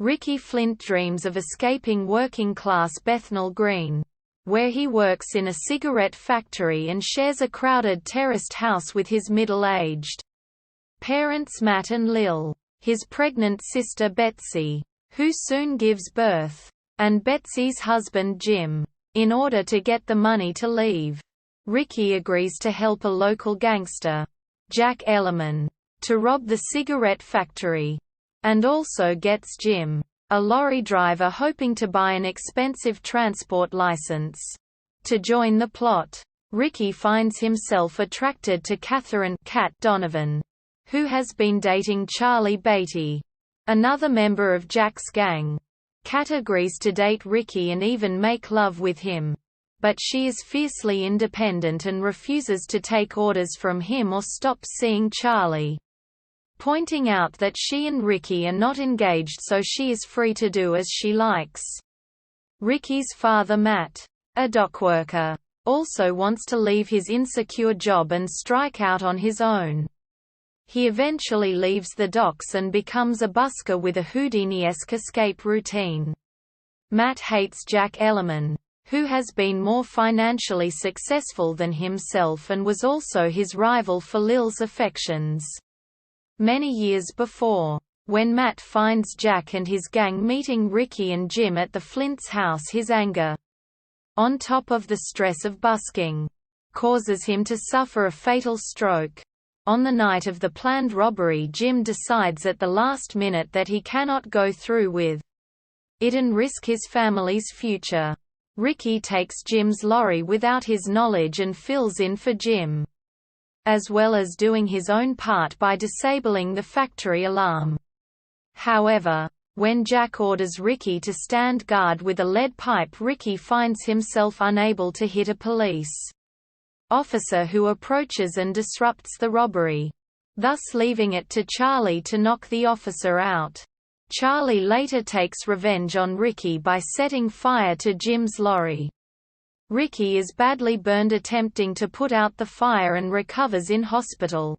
Ricky Flint dreams of escaping working-class Bethnal Green, where he works in a cigarette factory and shares a crowded terraced house with his middle-aged parents Matt and Lil, his pregnant sister Betsy, who soon gives birth, and Betsy's husband Jim. In order to get the money to leave, Ricky agrees to help a local gangster, Jack Ellerman, to rob the cigarette factory, and also gets Jim, a lorry driver hoping to buy an expensive transport license, to join the plot. Ricky finds himself attracted to Catherine Cat Donovan, who has been dating Charlie Beatty, another member of Jack's gang. Cat agrees to date Ricky and even make love with him, but she is fiercely independent and refuses to take orders from him or stop seeing Charlie, pointing out that she and Ricky are not engaged, so she is free to do as she likes. Ricky's father Matt, a dockworker, also wants to leave his insecure job and strike out on his own. He eventually leaves the docks and becomes a busker with a Houdini-esque escape routine. Matt hates Jack Ellerman, who has been more financially successful than himself and was also his rival for Lil's affections. Many years before, when Matt finds Jack and his gang meeting Ricky and Jim at the Flint's house, his anger, on top of the stress of busking, causes him to suffer a fatal stroke. On the night of the planned robbery, Jim decides at the last minute that he cannot go through with it and risk his family's future. Ricky takes Jim's lorry without his knowledge and fills in for Jim, as well as doing his own part by disabling the factory alarm. However, when Jack orders Ricky to stand guard with a lead pipe, Ricky finds himself unable to hit a police officer who approaches and disrupts the robbery, thus leaving it to Charlie to knock the officer out. Charlie later takes revenge on Ricky by setting fire to Jim's lorry. Ricky is badly burned attempting to put out the fire and recovers in hospital.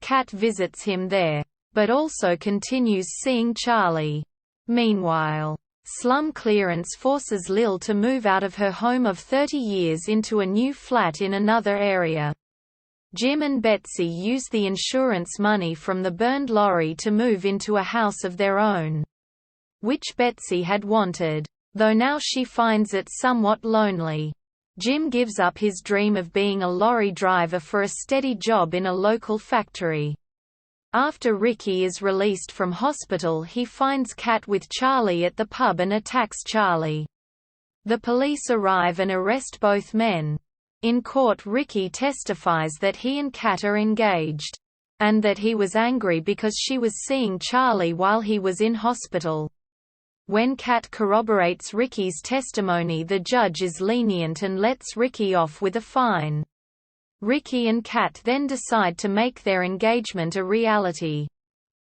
Kat visits him there, but also continues seeing Charlie. Meanwhile, slum clearance forces Lil to move out of her home of 30 years into a new flat in another area. Jim and Betsy use the insurance money from the burned lorry to move into a house of their own, which Betsy had wanted, though now she finds it somewhat lonely. Jim gives up his dream of being a lorry driver for a steady job in a local factory. After Ricky is released from hospital, he finds Kat with Charlie at the pub and attacks Charlie. The police arrive and arrest both men. In court, Ricky testifies that he and Kat are engaged, and that he was angry because she was seeing Charlie while he was in hospital. When Kat corroborates Ricky's testimony, the judge is lenient and lets Ricky off with a fine. Ricky and Kat then decide to make their engagement a reality.